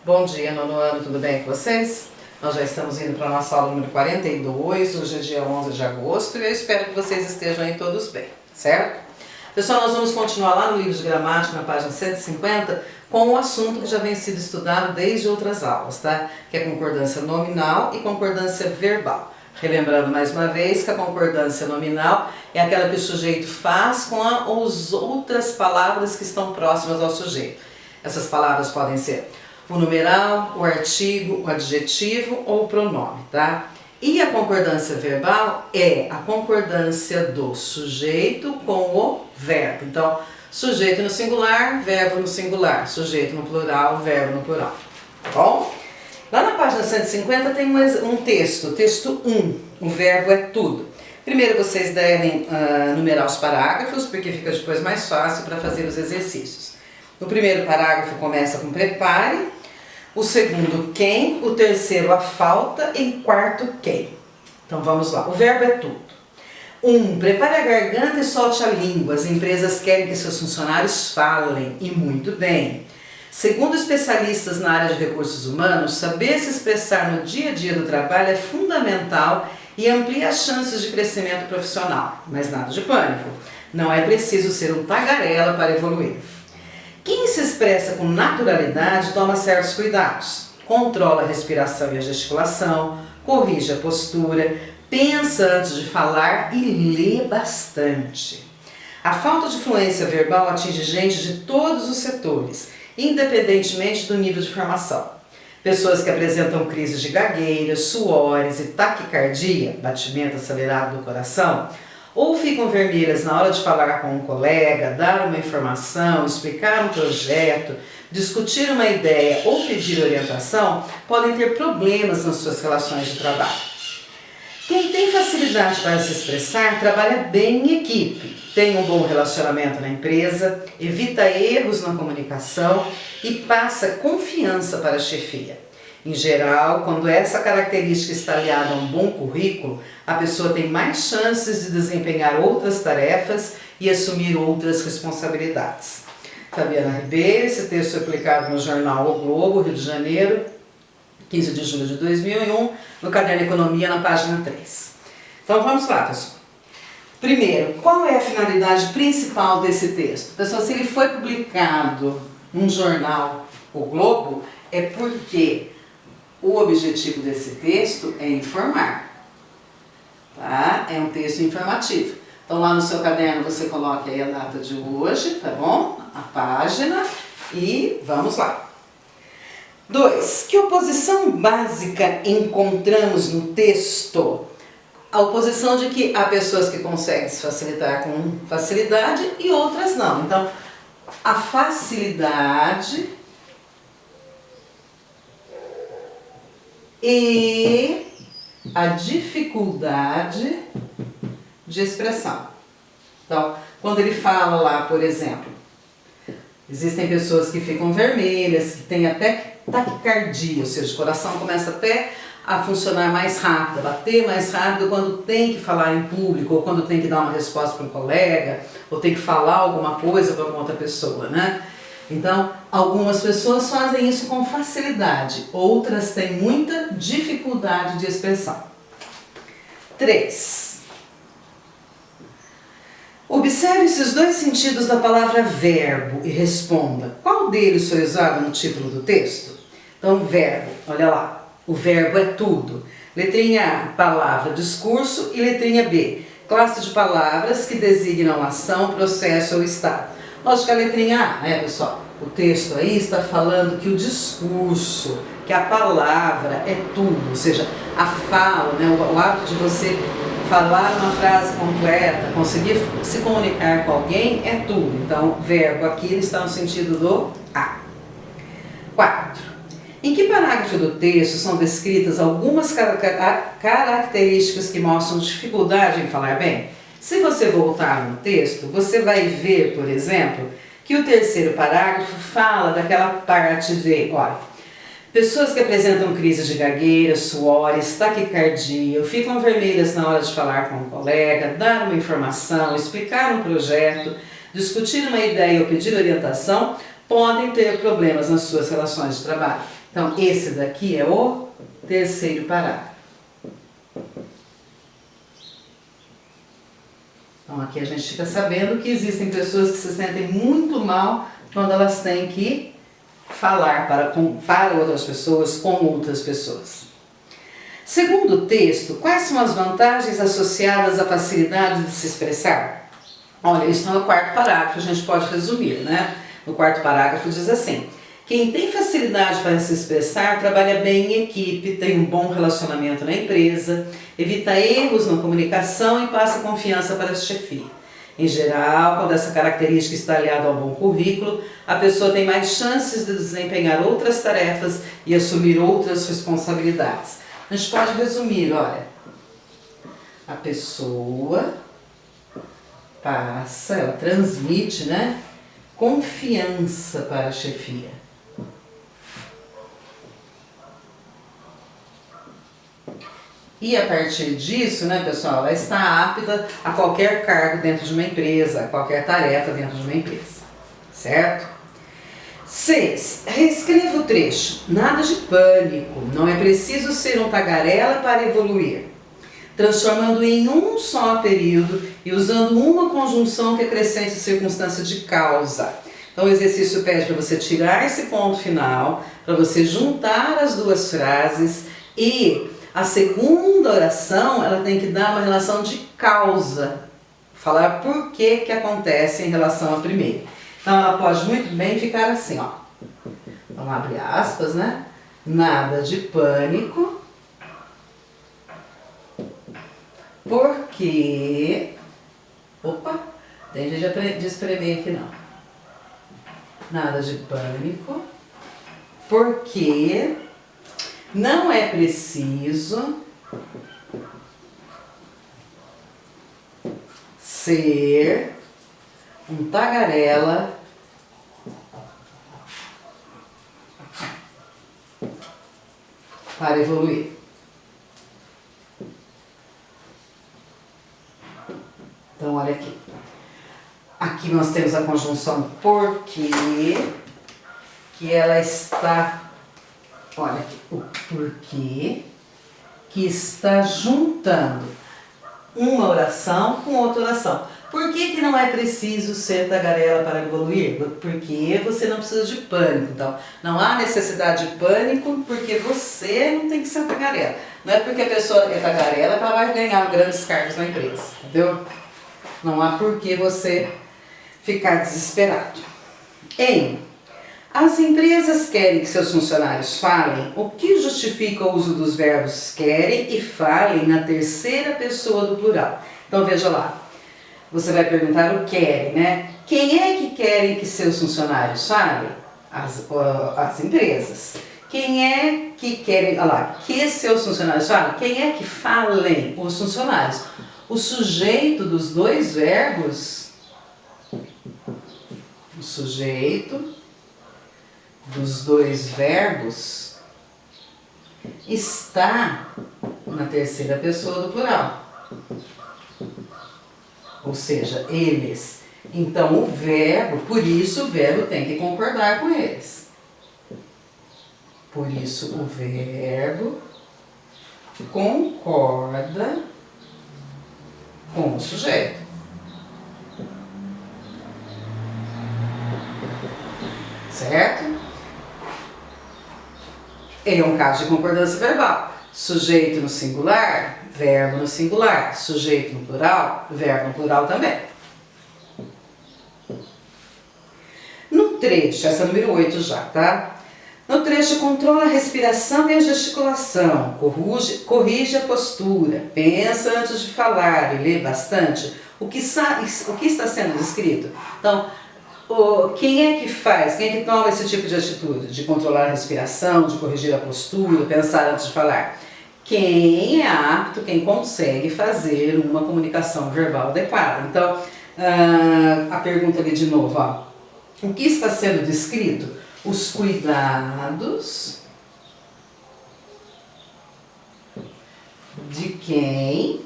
Bom dia, nono ano, tudo bem com vocês? Nós já estamos indo para a nossa aula número 42, hoje é dia 11 de agosto e eu espero que vocês estejam aí todos bem, certo? Pessoal, nós vamos continuar lá no livro de gramática, na página 150, com o assunto que já vem sido estudado desde outras aulas, tá? Que é concordância nominal e concordância verbal. Relembrando mais uma vez que a concordância nominal é aquela que o sujeito faz com as outras palavras que estão próximas ao sujeito. Essas palavras podem ser o numeral, o artigo, o adjetivo ou o pronome, tá? E a concordância verbal é a concordância do sujeito com o verbo. Então, sujeito no singular, verbo no singular, sujeito no plural, verbo no plural, tá bom? Lá na página 150 tem um texto 1, o verbo é tudo. Primeiro vocês devem numerar os parágrafos, porque fica depois mais fácil para fazer os exercícios. O primeiro parágrafo começa com prepare, o segundo quem, o terceiro a falta e o quarto quem. Então vamos lá, o verbo é tudo. 1. Prepare a garganta e solte a língua. As empresas querem que seus funcionários falem, e muito bem. Segundo especialistas na área de recursos humanos, saber se expressar no dia a dia do trabalho é fundamental e amplia as chances de crescimento profissional. Mas nada de pânico, não é preciso ser um tagarela para evoluir. Quem se expressa com naturalidade toma certos cuidados, controla a respiração e a gesticulação, corrige a postura, pensa antes de falar e lê bastante. A falta de fluência verbal atinge gente de todos os setores, independentemente do nível de formação. Pessoas que apresentam crises de gagueira, suores e taquicardia, batimento acelerado do coração, ou ficam vermelhas na hora de falar com um colega, dar uma informação, explicar um projeto, discutir uma ideia ou pedir orientação, podem ter problemas nas suas relações de trabalho. Quem tem facilidade para se expressar trabalha bem em equipe, tem um bom relacionamento na empresa, evita erros na comunicação e passa confiança para a chefia. Em geral, quando essa característica está aliada a um bom currículo, a pessoa tem mais chances de desempenhar outras tarefas e assumir outras responsabilidades. Fabiana Ribeiro, esse texto foi publicado no jornal O Globo, Rio de Janeiro, 15 de julho de 2001, no caderno Economia, na página 3. Então vamos lá, pessoal. Primeiro, qual é a finalidade principal desse texto? Pessoal, se ele foi publicado num jornal O Globo, é porque o objetivo desse texto é informar, tá? É um texto informativo. Então lá no seu caderno você coloca aí a data de hoje, tá bom? A página e vamos lá. 2. Que oposição básica encontramos no texto? A oposição de que há pessoas que conseguem se facilitar com facilidade e outras não. Então, a facilidade e a dificuldade de expressão. Então, quando ele fala lá, por exemplo, existem pessoas que ficam vermelhas, que têm até taquicardia, ou seja, o coração começa até a funcionar mais rápido, a bater mais rápido quando tem que falar em público, ou quando tem que dar uma resposta para um colega, ou tem que falar alguma coisa para uma outra pessoa, né? Então, algumas pessoas fazem isso com facilidade, outras têm muita dificuldade de expressão. 3. Observe esses dois sentidos da palavra verbo e responda. Qual deles foi usado no título do texto? Então, verbo, olha lá. O verbo é tudo. Letrinha A, palavra, discurso. E letrinha B, classe de palavras que designam ação, processo ou estado. Lógico que a letrinha A, né, pessoal? O texto aí está falando que o discurso, que a palavra é tudo. Ou seja, a fala, né, o ato de você falar uma frase completa, conseguir se comunicar com alguém é tudo. Então, verbo aqui está no sentido do A. 4. Em que parágrafo do texto são descritas algumas características que mostram dificuldade em falar bem? Se você voltar no texto, você vai ver, por exemplo, que o terceiro parágrafo fala daquela parte de, olha, pessoas que apresentam crises de gagueira, suores, taquicardia, ficam vermelhas na hora de falar com um colega, dar uma informação, explicar um projeto, discutir uma ideia ou pedir orientação, podem ter problemas nas suas relações de trabalho. Então, esse daqui é o terceiro parágrafo. Então, aqui a gente fica sabendo que existem pessoas que se sentem muito mal quando elas têm que falar para outras pessoas, com outras pessoas. Segundo o texto, quais são as vantagens associadas à facilidade de se expressar? Olha, isso está no quarto parágrafo, a gente pode resumir, né? No quarto parágrafo diz assim: quem tem facilidade para se expressar trabalha bem em equipe, tem um bom relacionamento na empresa, evita erros na comunicação e passa confiança para a chefia. Em geral, quando essa característica está aliada ao bom currículo, a pessoa tem mais chances de desempenhar outras tarefas e assumir outras responsabilidades. A gente pode resumir, olha, a pessoa passa, ela transmite, né, confiança para a chefia. E a partir disso, né, pessoal, ela está apta a qualquer cargo dentro de uma empresa, a qualquer tarefa dentro de uma empresa, certo? 6. Reescreva o trecho. Nada de pânico, não é preciso ser um tagarela para evoluir. Transformando em um só período e usando uma conjunção que acrescente circunstância de causa. Então o exercício pede para você tirar esse ponto final, para você juntar as duas frases e a segunda oração, ela tem que dar uma relação de causa, falar por que que acontece em relação à primeira. Então ela pode muito bem ficar assim, ó. Vamos abrir aspas, né? Nada de pânico, porque... Opa, tem gente de espremer aqui não. Nada de pânico, porque não é preciso ser um tagarela para evoluir. Então, olha aqui. Aqui nós temos a conjunção porque, que ela está, olha aqui, o porquê, que está juntando uma oração com outra oração. Por que que não é preciso ser tagarela para evoluir? Porque você não precisa de pânico. Então, não há necessidade de pânico porque você não tem que ser tagarela. Não é porque a pessoa é tagarela que ela vai ganhar grandes cargos na empresa, entendeu? Não há por que você ficar desesperado. As empresas querem que seus funcionários falem, o que justifica o uso dos verbos querem e falem na terceira pessoa do plural. Então veja lá, você vai perguntar o querem, né? Quem é que querem que seus funcionários falem? As empresas. Quem é que querem, olha lá, que seus funcionários falem? Quem é que falem? Os funcionários. O sujeito dos dois verbos, o sujeito dos dois verbos está na terceira pessoa do plural. Ou seja, eles. Então o verbo, por isso o verbo tem que concordar com eles. Por isso o verbo concorda com o sujeito. Certo? É um caso de concordância verbal. Sujeito no singular, verbo no singular. Sujeito no plural, verbo no plural também. No trecho, essa é a número 8 já, tá? No trecho, controla a respiração e a gesticulação, corrige a postura, pensa antes de falar e lê bastante o que está sendo descrito. Então, quem é que faz, quem é que toma esse tipo de atitude? De controlar a respiração, de corrigir a postura, pensar antes de falar? Quem é apto, quem consegue fazer uma comunicação verbal adequada. Então, a pergunta ali de novo, ó. O que está sendo descrito? Os cuidados de quem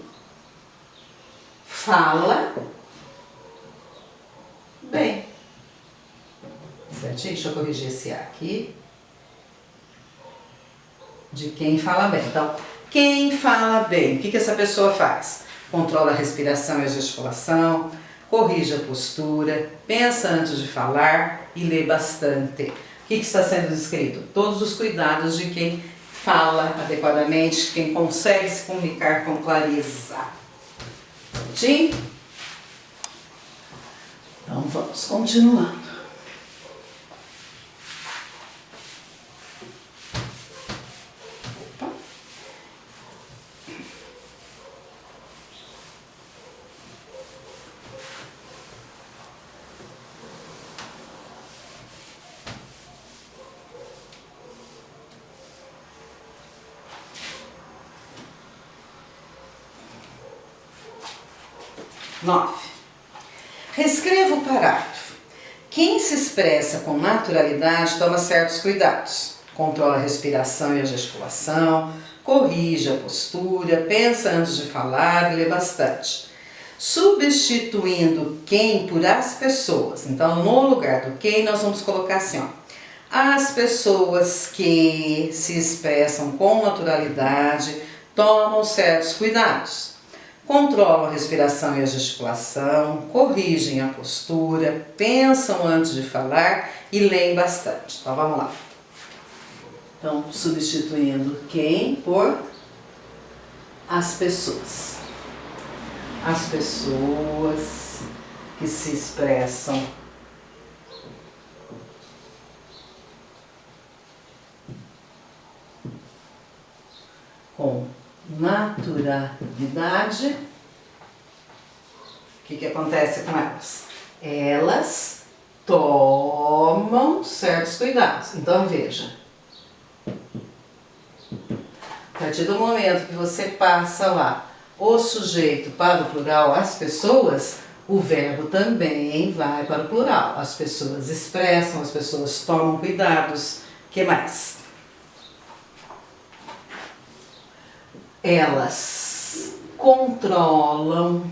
fala bem. Certinho? Deixa eu corrigir esse A aqui. De quem fala bem. Então, quem fala bem, o que essa pessoa faz? Controla a respiração e a gesticulação, corrige a postura, pensa antes de falar e lê bastante. O que está sendo descrito? Todos os cuidados de quem fala adequadamente, quem consegue se comunicar com clareza. Certinho? Então, vamos continuando. Reescreva o parágrafo. Quem se expressa com naturalidade toma certos cuidados. Controla a respiração e a gesticulação, corrige a postura, pensa antes de falar e lê bastante. Substituindo quem por as pessoas. Então, no lugar do quem, nós vamos colocar assim, ó. As pessoas que se expressam com naturalidade tomam certos cuidados. Controlam a respiração e a gesticulação, corrigem a postura, pensam antes de falar e leem bastante. Então vamos lá. Então, substituindo quem por as pessoas. As pessoas que se expressam com naturalidade. O que acontece com elas? Elas tomam certos cuidados. Então veja, a partir do momento que você passa lá o sujeito para o plural, as pessoas, o verbo também vai para o plural. As pessoas expressam, as pessoas tomam cuidados. O que mais? Elas controlam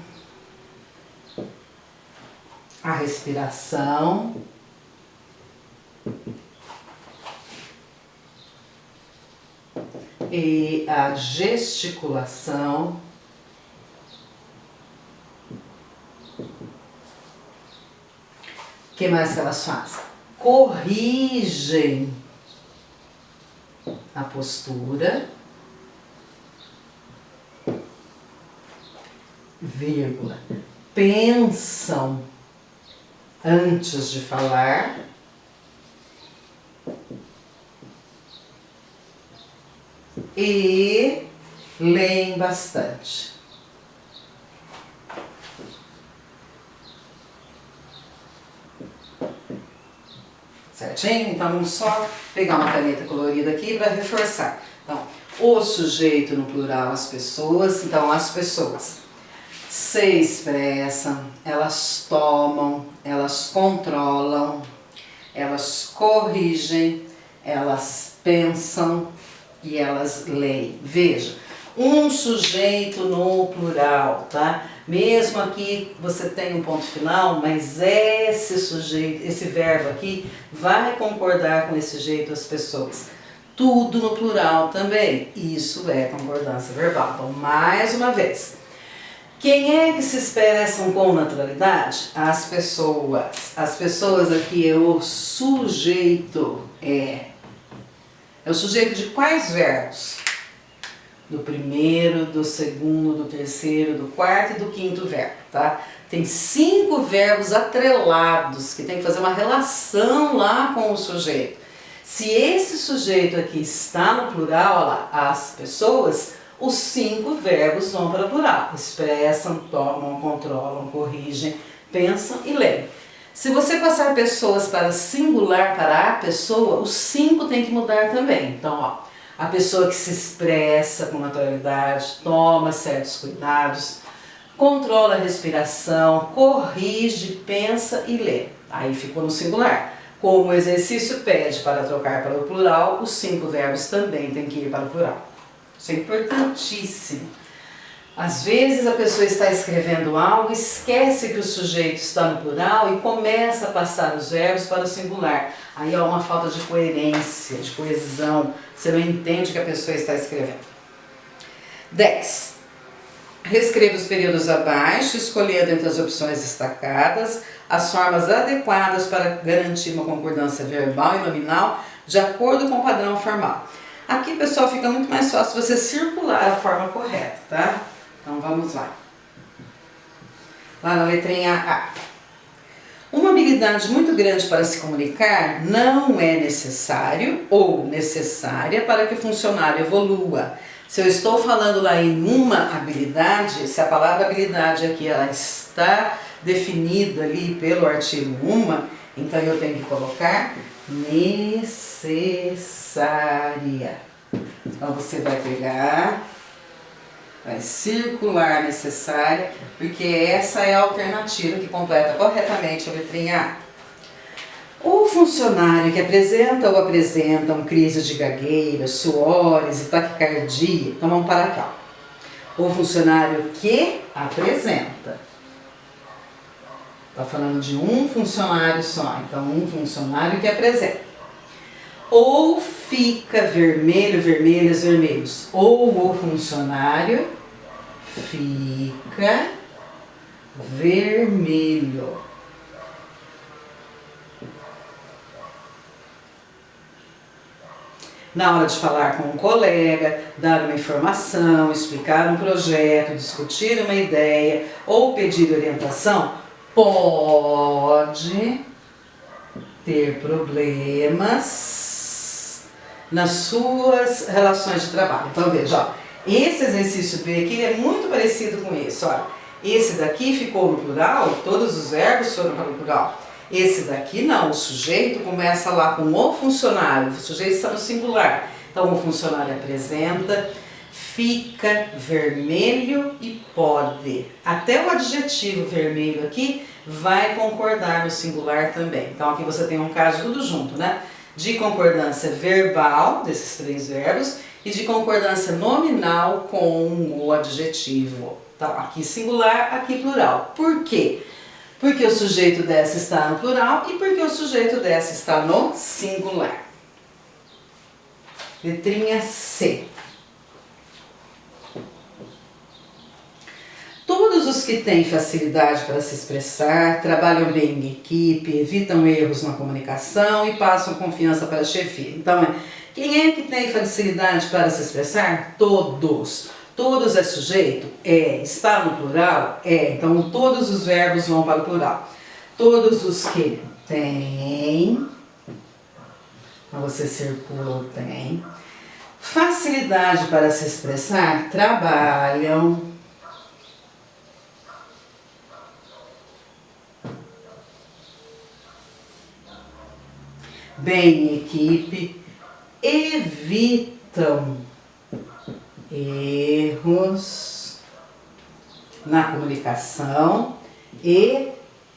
a respiração e a gesticulação o que mais que elas fazem? Corrigem a postura, vírgula, pensam antes de falar e leem bastante. Certinho? Então vamos só pegar uma caneta colorida aqui para reforçar. Então, o sujeito no plural, as pessoas. Então, as pessoas se expressam, elas tomam, elas controlam, elas corrigem, elas pensam e elas leem. Veja, um sujeito no plural, tá? Mesmo aqui você tem um ponto final, mas esse sujeito, esse verbo aqui, vai concordar com esse jeito as pessoas. Tudo no plural também. Isso é concordância verbal. Então, mais uma vez. Quem é que se expressam com naturalidade? As pessoas. As pessoas aqui é o sujeito. É o sujeito de quais verbos? Do primeiro, do segundo, do terceiro, do quarto e do quinto verbo, tá? Tem 5 verbos atrelados que tem que fazer uma relação lá com o sujeito. Se esse sujeito aqui está no plural, olha lá, as pessoas, os 5 verbos vão para o plural. Expressam, tomam, controlam, corrigem, pensam e leem. Se você passar pessoas para singular, para a pessoa, os 5 tem que mudar também. Então, ó, a pessoa que se expressa com naturalidade, toma certos cuidados, controla a respiração, corrige, pensa e lê. Aí ficou no singular. Como o exercício pede para trocar para o plural, os 5 verbos também têm que ir para o plural. Isso é importantíssimo. Às vezes a pessoa está escrevendo algo, esquece que o sujeito está no plural e começa a passar os verbos para o singular. Aí há uma falta de coerência, de coesão. Você não entende o que a pessoa está escrevendo. 10. Reescreva os períodos abaixo, escolhendo entre as opções destacadas as formas adequadas para garantir uma concordância verbal e nominal de acordo com o padrão formal. Aqui, pessoal, fica muito mais fácil você circular a forma correta, tá? Então vamos lá. Lá na letrinha A. Uma habilidade muito grande para se comunicar não é necessário ou necessária para que o funcionário evolua. Se eu estou falando lá em uma habilidade, se a palavra habilidade aqui ela está definida ali pelo artigo uma, então eu tenho que colocar necessária. Então você vai pegar, vai circular necessária, porque essa é a alternativa que completa corretamente a letrinha A. O funcionário que apresenta ou apresentam crise de gagueira, suores e taquicardia, então vamos para cá. O funcionário que apresenta. Está falando de um funcionário só, então um funcionário que apresenta. Ou fica vermelho, vermelhos, vermelhos. Ou o funcionário fica vermelho. Na hora de falar com um colega, dar uma informação, explicar um projeto, discutir uma ideia ou pedir orientação, pode ter problemas nas suas relações de trabalho. Então veja, ó, esse exercício B aqui é muito parecido com esse. Olha, esse daqui ficou no plural, todos os verbos foram para o plural. Esse daqui não, o sujeito começa lá com o funcionário, o sujeito está no singular. Então o funcionário apresenta, fica vermelho e pode. Até o adjetivo vermelho aqui vai concordar no singular também. Então aqui você tem um caso tudo junto, né? De concordância verbal, desses três verbos, e de concordância nominal com o adjetivo. Então aqui singular, aqui plural. Por quê? Porque o sujeito dessa está no plural e porque o sujeito dessa está no singular. Letrinha C. Todos os que têm facilidade para se expressar, trabalham bem em equipe, evitam erros na comunicação e passam confiança para a chefia. Então, quem é que tem facilidade para se expressar? Todos. Todos é sujeito? É. Está no plural? É. Então, todos os verbos vão para o plural. Todos os que têm, então você circula o tem, facilidade para se expressar, trabalham bem em equipe, evitam erros na comunicação e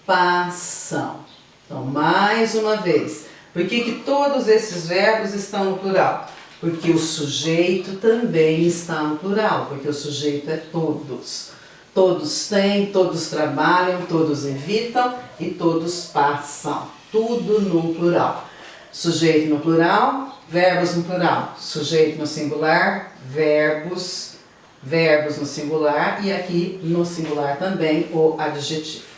passam. Então, mais uma vez, por que todos esses verbos estão no plural? Porque o sujeito também está no plural, porque o sujeito é todos. Todos têm, todos trabalham, todos evitam e todos passam. Tudo no plural. Sujeito no plural, verbos no plural. Sujeito no singular, verbos no singular e aqui no singular também o adjetivo.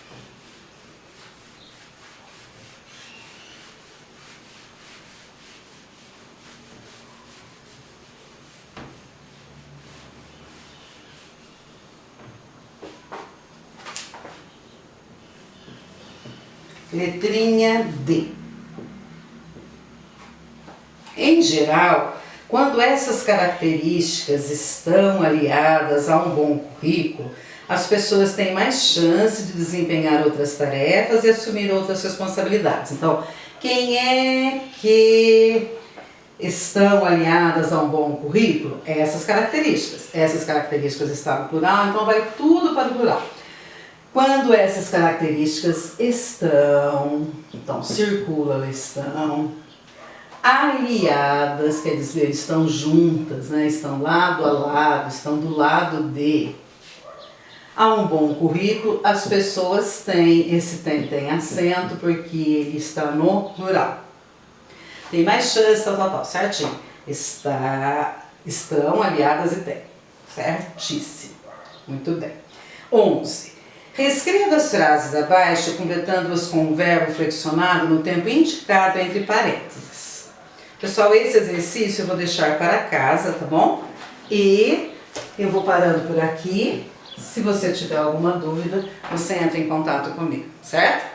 Letrinha D. Em geral, quando essas características estão aliadas a um bom currículo, as pessoas têm mais chance de desempenhar outras tarefas e assumir outras responsabilidades. Então, quem é que estão aliadas a um bom currículo? Essas características. Essas características estão no plural, então vai tudo para o plural. Quando essas características estão, então circula, estão aliadas, quer dizer, estão juntas, né? Estão lado a lado, estão do lado de. Há um bom currículo, as pessoas têm, esse tem acento porque ele está no plural. Tem mais chance, tal, certinho. Estão aliadas e tem. Certíssimo. Muito bem. 11. Reescreva as frases abaixo, completando-as com o verbo flexionado no tempo indicado entre parênteses. Pessoal, esse exercício eu vou deixar para casa, tá bom? E eu vou parando por aqui. Se você tiver alguma dúvida, você entra em contato comigo, certo?